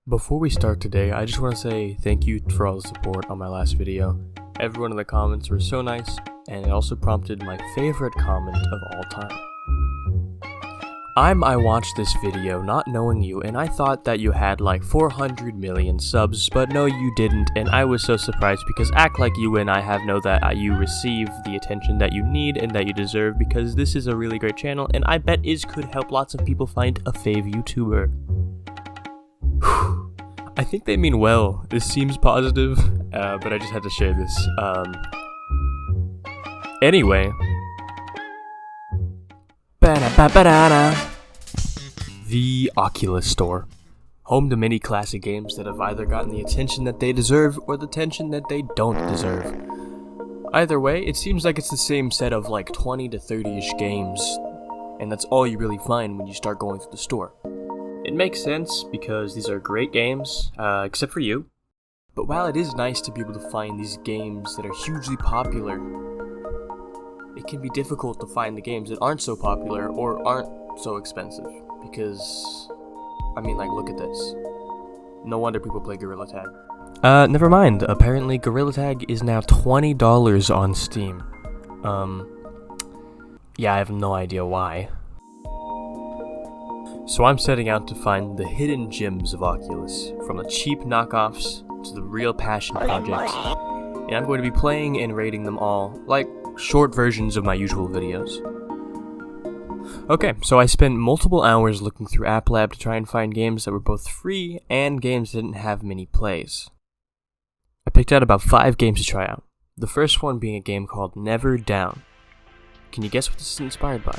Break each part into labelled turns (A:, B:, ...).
A: Before we start today, I just want to say thank you for all the support on my last video. Everyone in the comments were so nice, and it also prompted my favorite comment of all time. I watched this video not knowing you, and I thought that you had like 400 million subs, but no you didn't, and I was so surprised because act like you and I have know that you receive the attention that you need and that you deserve, because this is a really great channel, and I bet could help lots of people find a fave YouTuber. I think they mean well. This seems positive, but I just had to share this. Anyway. The Oculus Store. Home to many classic games that have either gotten the attention that they deserve or the attention that they don't deserve. Either way, it seems like it's the same set of like 20 to 30-ish games, and that's all you really find when you start going through the store. It makes sense because these are great games, except for you. But while it is nice to be able to find these games that are hugely popular, it can be difficult to find the games that aren't so popular or aren't so expensive. Because, I mean, like, look at this. No wonder people play Gorilla Tag. Never mind. Apparently, Gorilla Tag is now $20 on Steam. Yeah, I have no idea why. So I'm setting out to find the hidden gems of Oculus, from the cheap knockoffs to the real passion projects, and I'm going to be playing and rating them all, like short versions of my usual videos. Okay, so I spent multiple hours looking through App Lab to try and find games that were both free and games that didn't have many plays. I picked out about 5 games to try out, the first one being a game called Never Down. Can you guess what this is inspired by?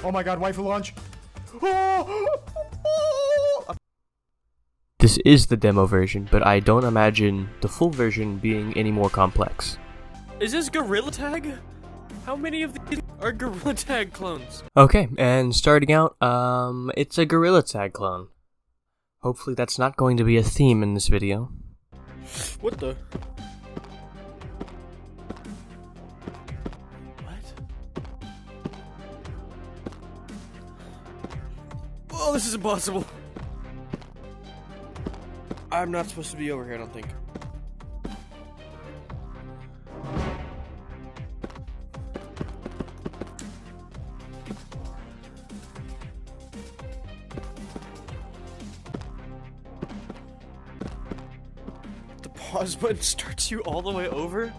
B: Oh my god, waifu launch!
A: This is the demo version, but I don't imagine the full version being any more complex.
C: Is this Gorilla Tag? How many of these are Gorilla Tag clones?
A: Okay, and starting out, it's a Gorilla Tag clone. Hopefully that's not going to be a theme in this video.
C: What the? Oh, this is impossible. I'm not supposed to be over here, I don't think. The pause button starts you all the way over?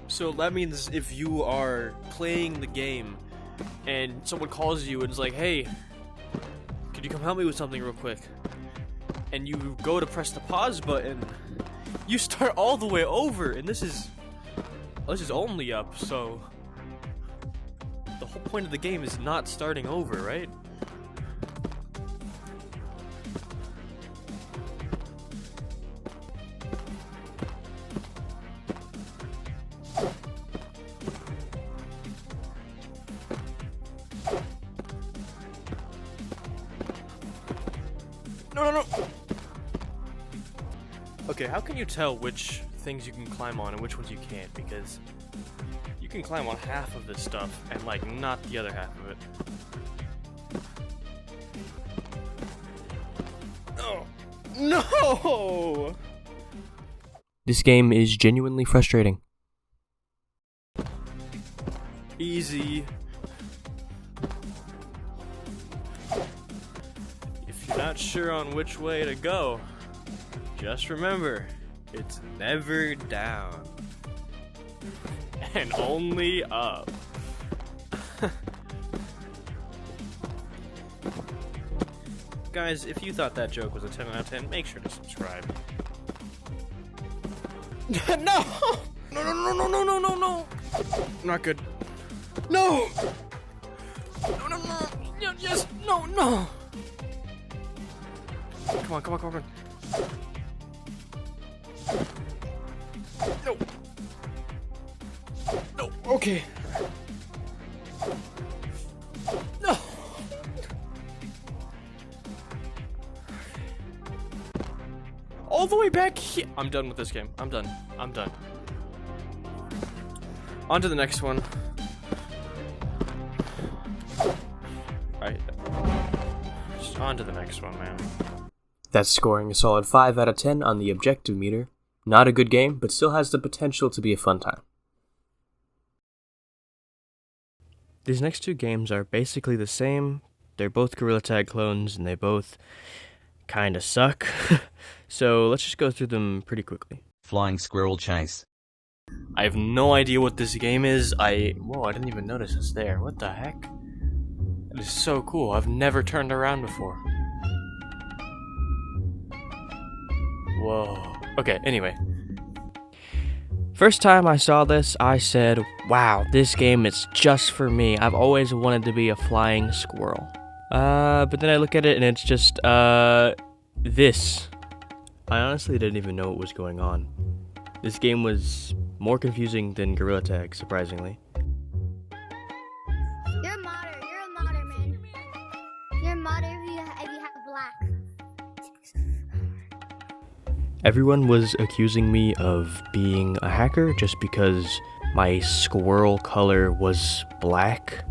C: So that means if you are playing the game and someone calls you and is like, hey, could you come help me with something real quick? And you go to press the pause button, you start all the way over, and this is only up, so the whole point of the game is not starting over, right? No. Okay, how can you tell which things you can climb on and which ones you can't? Because you can climb on half of this stuff and, like, not the other half of it. Oh, no!
A: This game is genuinely frustrating.
C: Easy. If you're not sure on which way to go, just remember, it's never down. And only up. Guys, if you thought that joke was a 10 out of 10, make sure to subscribe. No! No! Not good. No! No! Yes! No! Come on. No, okay. No! All the way back here. I'm done with this game. I'm done. On to the next one. Alright. On to the next one, man.
A: That's scoring a solid 5 out of 10 on the objective meter. Not a good game, but still has the potential to be a fun time. These next two games are basically the same. They're both Gorilla Tag clones, and they both kinda suck. So let's just go through them pretty quickly.
D: Flying Squirrel Chase.
C: I have no idea what this game is. Whoa, I didn't even notice it's there. What the heck? It is so cool. I've never turned around before. Whoa. Okay, anyway.
A: First time I saw this, I said, wow, this game is just for me. I've always wanted to be a flying squirrel. But then I look at it and it's just, this. I honestly didn't even know what was going on. This game was more confusing than Gorilla Tag, surprisingly.
E: You're a modder, man. You're a modder if you have black.
A: Everyone was accusing me of being a hacker just because my squirrel color was black.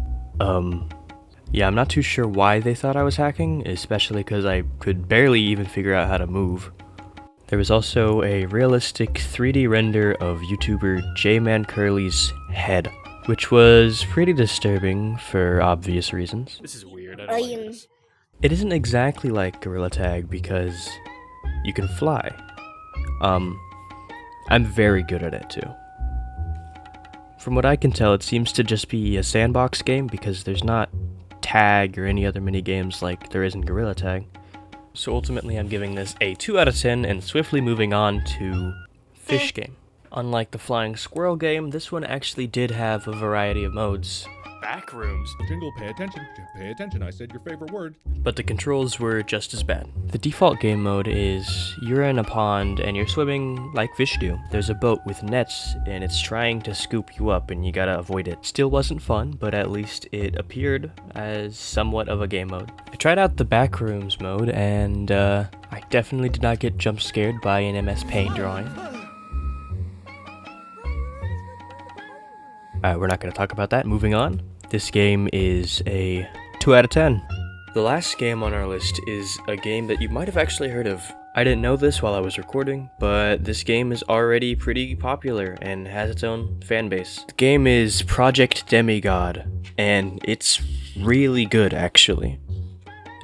A: Yeah, I'm not too sure why they thought I was hacking, especially because I could barely even figure out how to move. There was also a realistic 3D render of YouTuber J-Man Curly's head, which was pretty disturbing for obvious reasons.
C: This is weird. I don't like this.
A: It isn't exactly like Gorilla Tag because you can fly. I'm very good at it too. From what I can tell, it seems to just be a sandbox game because there's not tag or any other mini games like there is in Gorilla Tag. So ultimately I'm giving this a 2 out of 10 and swiftly moving on to Fish Game. Unlike the Flying Squirrel game, this one actually did have a variety of modes.
C: Backrooms.
B: Jingle, pay attention. Pay attention. I said your favorite word.
A: But the controls were just as bad. The default game mode is you're in a pond and you're swimming like fish do. There's a boat with nets and it's trying to scoop you up and you gotta avoid it. Still wasn't fun, but at least it appeared as somewhat of a game mode. I tried out the Backrooms mode and I definitely did not get jump scared by an MS Paint drawing. We're not going to talk about that. Moving on. This game is a 2 out of 10. The last game on our list is a game that you might have actually heard of. I didn't know this while I was recording, but this game is already pretty popular and has its own fan base. The game is Project Demigod, and it's really good actually.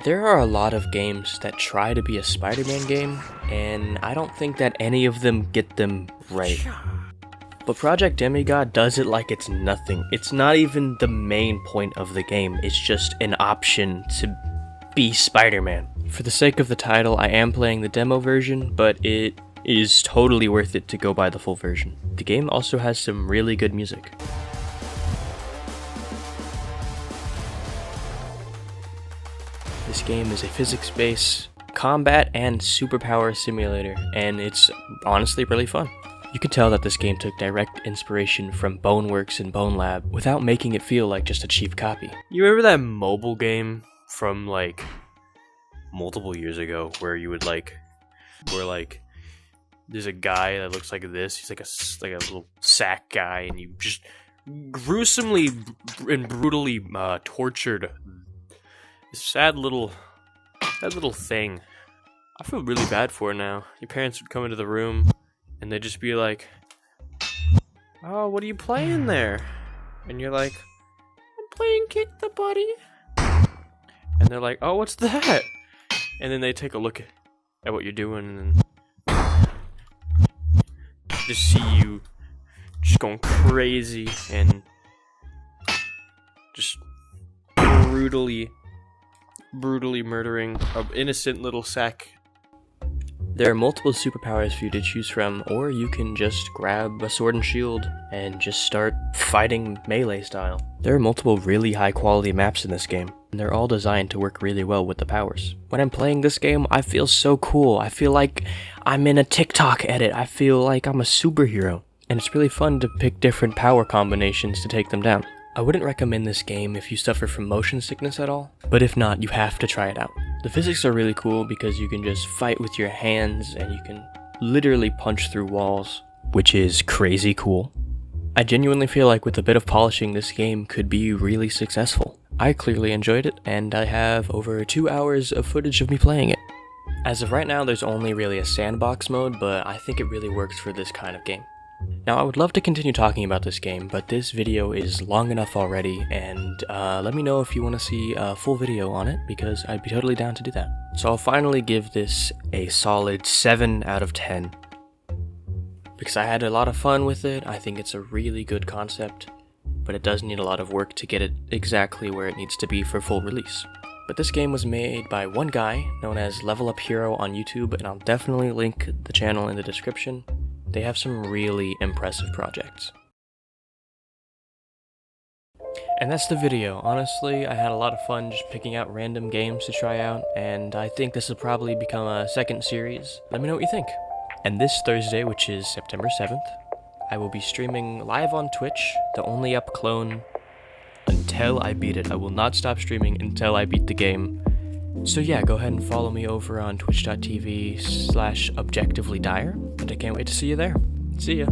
A: There are a lot of games that try to be a Spider-Man game, and I don't think that any of them get them right. But Project Demigod does it like it's nothing. It's not even the main point of the game, it's just an option to be Spider-Man. For the sake of the title, I am playing the demo version, but it is totally worth it to go buy the full version. The game also has some really good music. This game is a physics-based combat and superpower simulator, and it's honestly really fun. You can tell that this game took direct inspiration from Boneworks and Bone Lab without making it feel like just a cheap copy.
C: You remember that mobile game from like multiple years ago where you would there's a guy that looks like this. He's like a little sack guy, and you just gruesomely and brutally tortured this sad little thing. I feel really bad for it now. Your parents would come into the room and they'd just be like, "Oh, what are you playing there?" And you're like, "I'm playing Kick the Buddy." And they're like, "Oh, what's that?" And then they take a look at what you're doing and just see you just going crazy and just brutally murdering an innocent little sack.
A: There are multiple superpowers for you to choose from, or you can just grab a sword and shield and just start fighting melee style. There are multiple really high quality maps in this game, and they're all designed to work really well with the powers. When I'm playing this game, I feel so cool. I feel like I'm in a TikTok edit. I feel like I'm a superhero. And it's really fun to pick different power combinations to take them down. I wouldn't recommend this game if you suffer from motion sickness at all, but if not, you have to try it out. The physics are really cool because you can just fight with your hands and you can literally punch through walls, which is crazy cool. I genuinely feel like with a bit of polishing, this game could be really successful. I clearly enjoyed it, and I have over 2 hours of footage of me playing it. As of right now, there's only really a sandbox mode, but I think it really works for this kind of game. Now, I would love to continue talking about this game, but this video is long enough already, and let me know if you want to see a full video on it, because I'd be totally down to do that. So I'll finally give this a solid 7 out of 10. Because I had a lot of fun with it. I think it's a really good concept, but it does need a lot of work to get it exactly where it needs to be for full release. But this game was made by one guy known as Level Up Hero on YouTube, and I'll definitely link the channel in the description. They have some really impressive projects. And that's the video. Honestly, I had a lot of fun just picking out random games to try out, and I think this will probably become a second series. Let me know what you think. And this Thursday, which is September 7th, I will be streaming live on Twitch, the only up clone, until I beat it. I will not stop streaming until I beat the game. So yeah, go ahead and follow me over on twitch.tv/objectivelydire, and I can't wait to see you there. See ya.